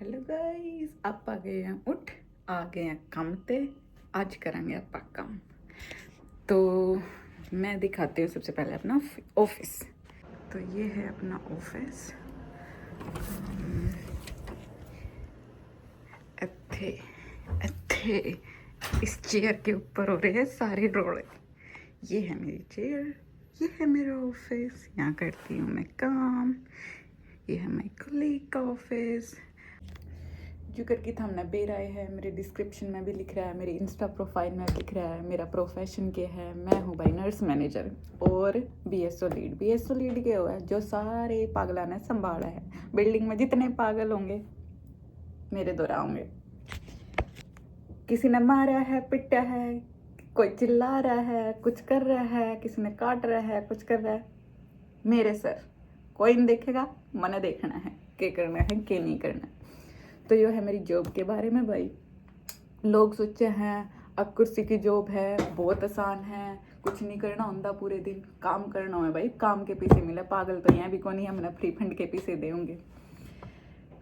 Hello guys, आप आ गए हैं आ गए हैं काम ते। आज करेंगे आप काम। तो मैं दिखाती हूँ सबसे पहले अपना ऑफिस। तो ये है अपना ऑफिस। इत्थे इत्थे इस चेयर के ऊपर हो रहे हैं सारे रोड़े। ये है मेरी चेयर, ये है मेरा ऑफिस, यहाँ करती हूँ मैं काम। ये है माई कलीग का ऑफिस। जो करके हमने बेराए है, मेरे डिस्क्रिप्शन में भी लिख रहा है, मेरे इंस्टा प्रोफाइल में लिख रहा है मेरा प्रोफेशन क्या है। मैं हूँ भाई नर्स मैनेजर और बीएसओ लीड। बीएसओ लीड क्या हुआ है, जो सारे पागला ने संभाला है। बिल्डिंग में जितने पागल होंगे मेरे द्वारा होंगे। किसी ने मारा है, पिटा है, कोई चिल्ला रहा है, कुछ कर रहा है, किसी ने काट रहा है, कुछ कर रहा है, मेरे सर कोई नहीं देखेगा। मने देखना है क्या करना है क्या नहीं करना। तो ये है मेरी जॉब के बारे में भाई। लोग सोचे हैं अब कुर्सी की जॉब है, बहुत आसान है, कुछ नहीं करना होता, पूरे दिन काम करना है भाई, काम के पीछे मिले। पागल तो यहाँ भी कौन ही हमने फ्री फंड के पीछे देंगे।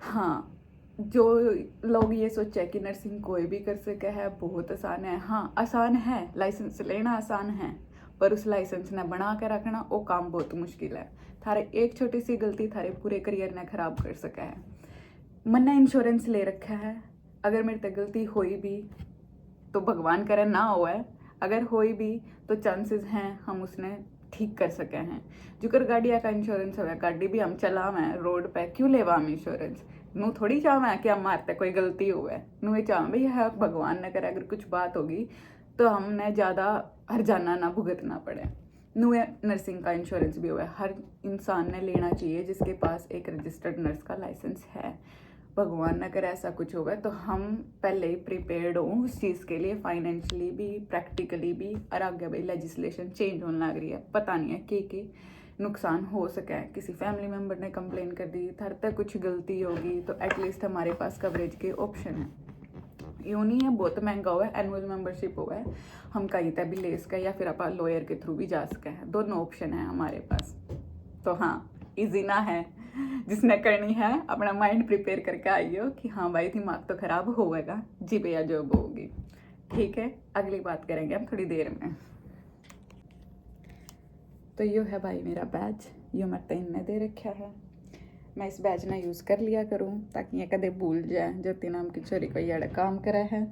हाँ, जो लोग ये सोचे कि नर्सिंग कोई भी कर सके है, बहुत आसान है। हाँ आसान है, लाइसेंस लेना आसान है, पर उस लाइसेंस ने बना के रखना वो काम बहुत मुश्किल है। थारे एक छोटी सी गलती थारे पूरे करियर ने खराब कर सका है। मैंने इंश्योरेंस ले रखा है, अगर मेरे तक गलती हुई भी तो भगवान करे ना हो है, अगर हुई भी तो चांसेस हैं हम उसने ठीक कर सके हैं। जुकर गाड़िया का इंश्योरेंस है, गाड़ी भी हम चलावें रोड पे, क्यों लेवा हम इंश्योरेंस। नू थोड़ी चाहें कि हम मारते कोई गलती हुए, नू ये चाहें भाई है भगवान न करे अगर कुछ बात होगी तो हमने ज़्यादा हरजाना ना भुगतना पड़े। नू नर्सिंग का इंश्योरेंस भी हुआ है, हर इंसान ने लेना चाहिए जिसके पास एक रजिस्टर्ड नर्स का लाइसेंस है। भगवान न करे ऐसा कुछ होगा तो हम पहले ही प्रिपेयर्ड हों उस चीज़ के लिए, फाइनेंशियली भी, प्रैक्टिकली भी। और आगे भाई लेजिस्लेशन चेंज होने लग रही है, पता नहीं है कि नुकसान हो सके है। किसी फैमिली मेम्बर ने कंप्लेन कर दी, थर तक कुछ गलती होगी तो एटलीस्ट हमारे पास कवरेज के ऑप्शन है। यूँ नहीं है बहुत महंगा हुआ है, एनुअल मेंबरशिप हुआ है, हम कहीं तक भी ले सके या फिर आप लॉयर के थ्रू भी जा सके हैं, दोनों ऑप्शन है हमारे पास। तो हाँ, इजी ना है, जिसने करनी है अपना माइंड प्रिपेयर करके आइयो कि हाँ भाई दिमाग तो खराब होगा जी भैया, जॉब होगी। ठीक है, अगली बात करेंगे हम थोड़ी देर में। तो यो है भाई मेरा बैज, यो मैं तीन ने दे रखा है। मैं इस बैज ना यूज़ कर लिया करूँ ताकि ये कदे भूल जाए ज्योति नाम की छोरी को ये काम करा है।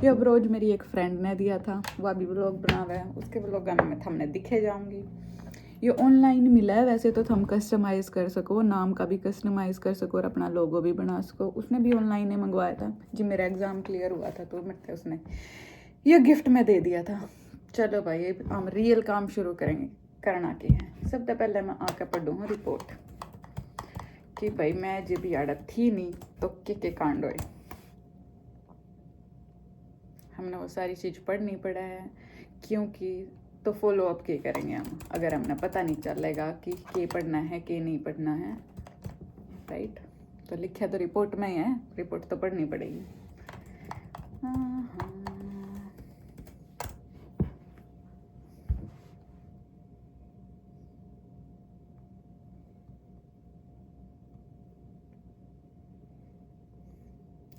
ये ब्रोज मेरी एक फ्रेंड ने दिया था, वह भी व्लॉग बना हुआ है, उसके व्लॉग में हमने दिखे जाऊँगी। ये ऑनलाइन मिला है वैसे तो हम कस्टमाइज़ कर सको, नाम का भी कस्टमाइज़ कर सको और अपना लोगो भी बना सको। उसने भी ऑनलाइन ही मंगवाया था जी, मेरा एग्ज़ाम क्लियर हुआ था तो मतलब उसने ये गिफ्ट में दे दिया था। चलो भाई हम रियल काम शुरू करेंगे, करना क्या है। सबसे पहले मैं आकर पढ़ूँ रिपोर्ट कि भाई मैं जब भी आड़त थी नहीं तो के कांड होए। हमने वो सारी चीज़ पढ़नी पड़ा है क्योंकि तो फॉलो अप के करेंगे हम, अगर हमने पता नहीं चलेगा कि के पढ़ना है के नहीं पढ़ना है। राइट, तो लिखा तो रिपोर्ट में ही है, रिपोर्ट तो पढ़नी पड़ेगी।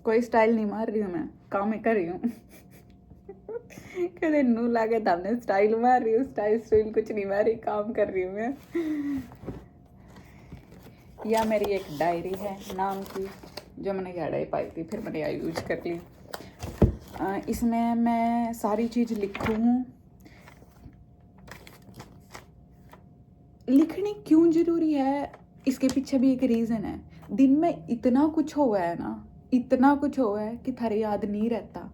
कोई स्टाइल नहीं मार रही हूँ, मैं काम ही कर रही हूँ। कदे नू लागे हमने स्टाइल मार रही हूँ, स्टाइल कुछ नहीं मार रही, काम कर रही हूँ मैं। या मेरी एक डायरी है नाम की, जो मैंने याद ही पाई थी, फिर मैंने यह यूज कर ली। इसमें मैं सारी चीज़ लिखूँ। लिखनी क्यों ज़रूरी है, इसके पीछे भी एक रीज़न है। दिन में इतना कुछ हुआ है ना, इतना कुछ हुआ है कि थारे याद नहीं रहता।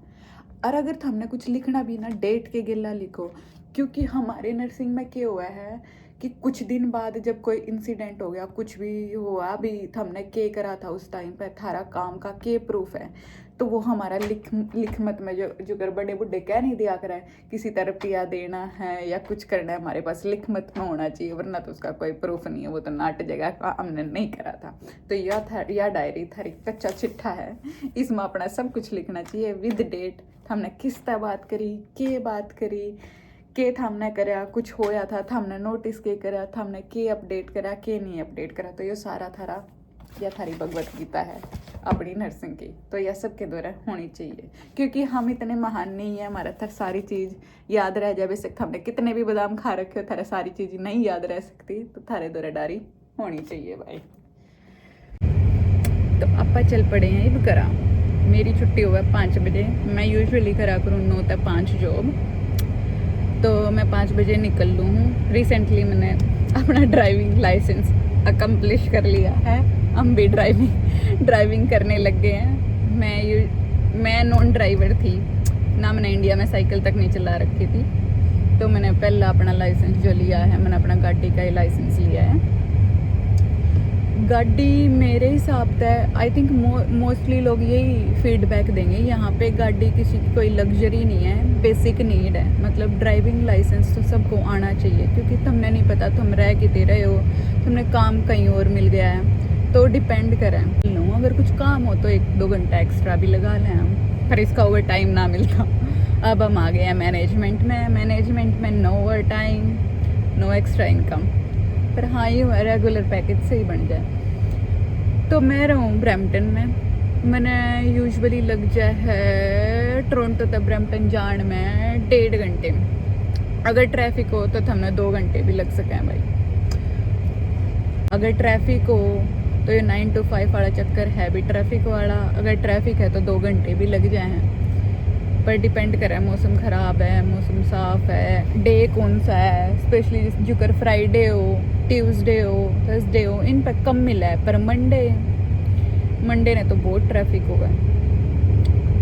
और अगर हमने कुछ लिखना भी ना, डेट के गिला लिखो, क्योंकि हमारे नर्सिंग में क्या हुआ है कि कुछ दिन बाद जब कोई इंसिडेंट हो गया, कुछ भी हुआ भी, हमने के करा था उस टाइम पे, थारा काम का के प्रूफ है, तो वो हमारा लिखमत में जो कर बड़े बुढ़े कह नहीं दिया करा है किसी तरह रुपया देना है या कुछ करना है, हमारे पास लिखमत में होना चाहिए, वरना तो उसका कोई प्रूफ नहीं है, वो तो नाट जगह हमने नहीं करा था। तो यह डायरी थारी कच्चा चिट्ठा है, इसमें अपना सब कुछ लिखना चाहिए विद डेट। हमने किस तरह बात करी, के बात करी, के हमने करा, कुछ होया था, हमने नोटिस के करा, हमने के अपडेट करा, के नहीं अपडेट करा। तो ये सारा थारा या थारी भगवत गीता है। अपनी नर्सिंग की, तो यह सबके द्वारा होनी चाहिए, क्योंकि हम इतने महान नहीं है हमारा तक सारी चीज़ याद रह जाए। बेशक हमने कितने भी बादाम खा रखे हो, थारे सारी चीज़ नहीं याद रह सकती, तो थारे द्वारा डारी होनी चाहिए भाई। तो आप चल पड़े हैं अब करा। मेरी छुट्टी हुआ 5 बजे। मैं यूजुअली करा करूँ 9 से 5 जॉब, तो मैं 5 बजे निकल लूँ हूँ। रिसेंटली मैंने अपना ड्राइविंग लाइसेंस अकम्प्लिश कर लिया है। हम भी ड्राइविंग करने लग गए हैं। मैं नॉन ड्राइवर थी ना, मैंने इंडिया में साइकिल तक नहीं चला रखी थी, तो मैंने पहला अपना लाइसेंस जो लिया है, मैंने अपना गाड़ी का ही लाइसेंस लिया है। गाड़ी मेरे हिसाब से आई थिंक मोस्टली लोग यही फीडबैक देंगे, यहाँ पे गाड़ी किसी की कोई लग्जरी नहीं है, बेसिक नीड है। मतलब ड्राइविंग लाइसेंस तो सबको आना चाहिए, क्योंकि तुमने नहीं पता तुम रह कितने रहे हो, तुमने काम कहीं और मिल गया है, तो डिपेंड करें। लो अगर कुछ काम हो तो 1-2 घंटा एक्स्ट्रा भी लगा लें हम, पर इसका ओवर टाइम ना मिलता। अब हम आ गए हैं मैनेजमेंट में no over time, no extra income, पर हाँ ये रेगुलर पैकेज से ही बन जाए। तो मैं रहूँ ब्रैम्पटन में, मैंने यूजुअली लग जाए है टोरंटो तक ब्रैम्पटन जान में 1.5 घंटे। अगर ट्रैफिक हो तो हमने 2 घंटे भी लग सकें भाई। अगर ट्रैफिक हो तो ये 9 to 5 वाला चक्कर है भी ट्रैफिक वाला, अगर ट्रैफिक है तो 2 घंटे भी लग जाए हैं। पर डिपेंड करे, मौसम ख़राब है, मौसम साफ़ है, डे कौन सा है, स्पेशली जुकर फ्राइडे हो, ट्यूसडे हो, थर्सडे हो, इन पर कम मिला है। पर मंडे ने तो बहुत ट्रैफिक होगा।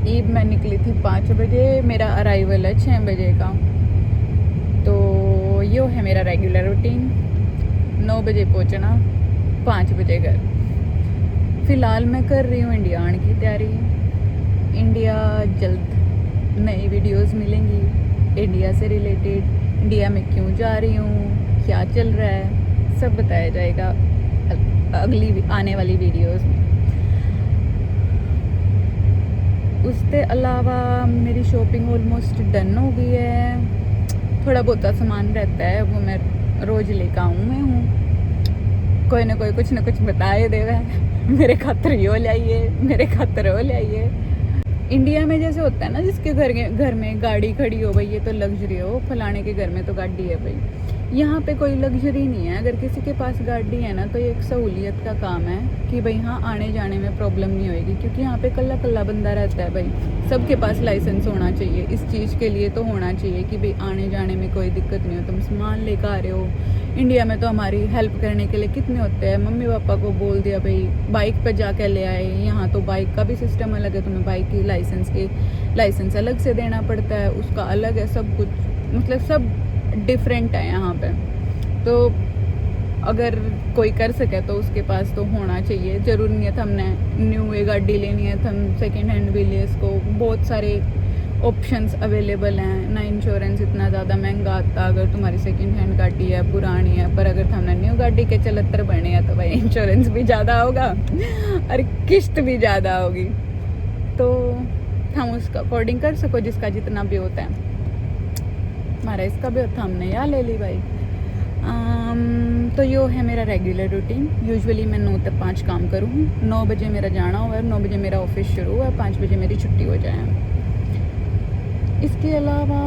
ईब मैं निकली थी 5 बजे, मेरा अराइवल है 6 बजे का। तो यो है मेरा रेगुलर रूटीन, 9 बजे पहुँचना, 5 बजे घर। फ़िलहाल मैं कर रही हूँ इंडिया आने की तैयारी। इंडिया जल्द नई वीडियोस मिलेंगी इंडिया से रिलेटेड, इंडिया में क्यों जा रही हूँ, क्या चल रहा है, सब बताया जाएगा अगली आने वाली वीडियोस में। उसके अलावा मेरी शॉपिंग ऑलमोस्ट डन हो गई है। थोड़ा बहुत सामान रहता है वो मैं रोज़ लेकर आऊँ मैं हूँ, कोई ना कोई कुछ ना कुछ बताए देवे, मेरे खातर यो लाइए, मेरे खातर वो लाइए। इंडिया में जैसे होता है ना, जिसके घर में गाड़ी खड़ी हो भाई ये तो लग्जरी हो, फलाने के घर में तो गाड़ी है भाई। यहाँ पे कोई लग्जरी नहीं है। अगर किसी के पास गाड़ी है ना तो ये एक सहूलियत का काम है कि भाई हाँ आने जाने में प्रॉब्लम नहीं होएगी, क्योंकि यहाँ पे कल्ला बंदा रहता है भाई। सबके पास लाइसेंस होना चाहिए, इस चीज़ के लिए तो होना चाहिए कि भाई आने जाने में कोई दिक्कत नहीं हो। तुम सामान लेकर आ रहे हो, इंडिया में तो हमारी हेल्प करने के लिए कितने होते हैं। मम्मी पापा को बोल दिया भाई बाइक पर जाकर ले आए, यहाँ तो बाइक का भी सिस्टम अलग है, तुम्हें बाइक की लाइसेंस अलग से देना पड़ता है, उसका अलग है सब कुछ, मतलब सब डिफरेंट है यहाँ पे। तो अगर कोई कर सके तो उसके पास तो होना चाहिए। ज़रूरी नहीं है तो हमने न्यू ये गाड़ी लेनी है तो हम सेकेंड हैंड भी ले इसको, बहुत सारे ऑप्शंस अवेलेबल हैं ना। इंश्योरेंस इतना ज़्यादा महंगा आता अगर तुम्हारी सेकेंड हैंड गाड़ी है, पुरानी है, पर अगर हमने न्यू गाड़ी के 74 बने हैं तो भाई इंश्योरेंस भी ज़्यादा होगा और किस्त भी ज़्यादा होगी। तो हम उसका अकॉर्डिंग कर सको, जिसका जितना भी होता है। हमारा इसका भी होता हमने यहाँ ले ली भाई। तो यो है मेरा रेगुलर रूटीन। यूजुअली मैं 9 से 5 काम करूँ, 9 बजे मेरा जाना हुआ, 9 बजे मेरा ऑफिस शुरू हुआ, 5 बजे मेरी छुट्टी हो जाए। इसके अलावा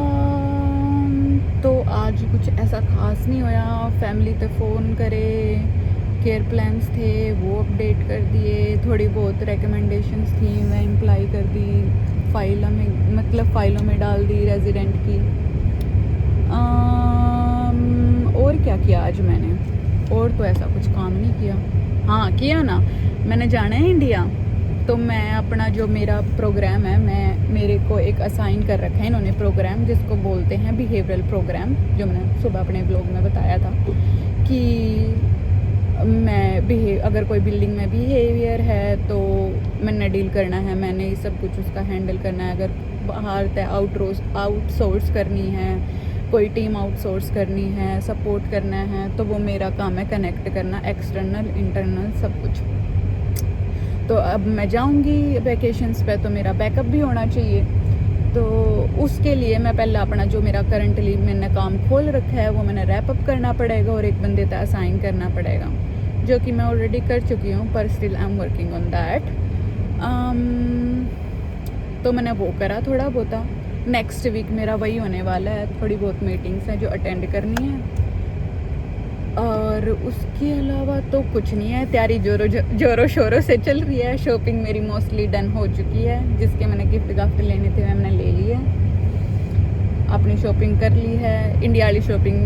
तो आज कुछ ऐसा ख़ास नहीं होया। फैमिली पे फ़ोन करे, केयर प्लान्स थे वो अपडेट कर दिए, थोड़ी बहुत रिकमेंडेशंस थी मैं अप्लाई कर दी, फाइलों में डाल दी रेजिडेंट की। और क्या किया आज मैंने, और तो ऐसा कुछ काम नहीं किया। हाँ किया ना, मैंने जाना है इंडिया, तो मैं अपना जो मेरा प्रोग्राम है, मेरे को एक असाइन कर रखा है इन्होंने प्रोग्राम, जिसको बोलते हैं बिहेवियरल प्रोग्राम, जो मैंने सुबह अपने ब्लॉग में बताया था कि मैं अगर कोई बिल्डिंग में बिहेवियर है तो मैंने डील करना है, मैंने ये सब कुछ उसका हैंडल करना है। अगर बाहर तय आउटसोर्स करनी है, कोई टीम आउटसोर्स करनी है, सपोर्ट करना है, तो वो मेरा काम है कनेक्ट करना, एक्सटर्नल इंटरनल सब कुछ। तो अब मैं जाऊंगी वैकेशंस पे, तो मेरा बैकअप भी होना चाहिए। तो उसके लिए मैं पहले अपना जो मेरा करंटली मैंने काम खोल रखा है वो मैंने रैप अप करना पड़ेगा और एक बंदे तक असाइन करना पड़ेगा, जो कि मैं ऑलरेडी कर चुकी हूँ, पर still I am working on that. तो मैंने वो करा थोड़ा बहुत। नेक्स्ट वीक मेरा वही होने वाला है, थोड़ी बहुत मीटिंग्स हैं जो अटेंड करनी है, और उसके अलावा तो कुछ नहीं है। तैयारी जोरों शोरों से चल रही है। शॉपिंग मेरी मोस्टली डन हो चुकी है, जिसके मैंने गिफ्ट लेने थे मैंने ले लिए, अपनी शॉपिंग कर ली है। इंडिया वाली शॉपिंग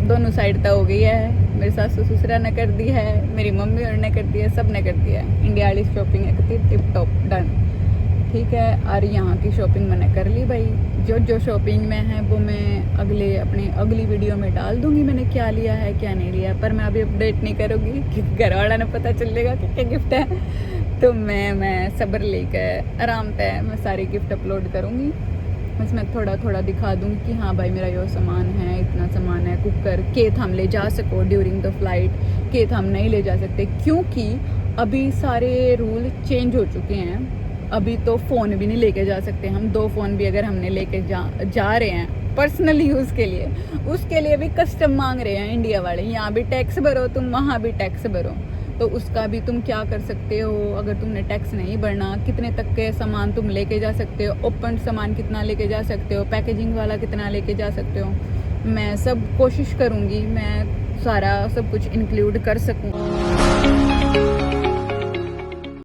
दोनों साइड तक हो गई है। मेरे सासू ससुरा ने कर दी है, मेरी मम्मी और ने कर दी है, सब ने कर दिया है। इंडिया वाली शॉपिंग एक टिप टॉप डन, ठीक है। और यहाँ की शॉपिंग मैंने कर ली भाई। जो शॉपिंग में है वो मैं अगली वीडियो में डाल दूँगी, मैंने क्या लिया है क्या नहीं लिया। पर मैं अभी अपडेट नहीं करूँगी क्योंकि घर वाला ने पता चलेगा कि क्या गिफ्ट है। तो मैं सब्र लेकर आराम पे मैं सारी गिफ्ट अपलोड करूँगी। उसमें थोड़ा थोड़ा दिखा दूँगी कि हाँ भाई मेरा यो सामान है, इतना सामान है। कुकर केथ हम ले जा सको ड्यूरिंग द फ्लाइट, केथ हम नहीं ले जा सकते क्योंकि अभी सारे रूल चेंज हो चुके हैं। अभी तो फ़ोन भी नहीं लेके जा सकते हम। 2 फ़ोन भी अगर हमने लेके जा रहे हैं पर्सनल यूज़ के लिए, उसके लिए भी कस्टम मांग रहे हैं इंडिया वाले। यहाँ भी टैक्स भरो तुम, वहाँ भी टैक्स भरो। तो उसका भी तुम क्या कर सकते हो, अगर तुमने टैक्स नहीं भरना, कितने तक के सामान तुम लेके जा सकते हो, ओपन सामान कितना लेके जा सकते हो, पैकेजिंग वाला कितना लेके जा सकते हो। मैं सब कोशिश करूँगी मैं सारा सब कुछ इंक्लूड कर सकूँ।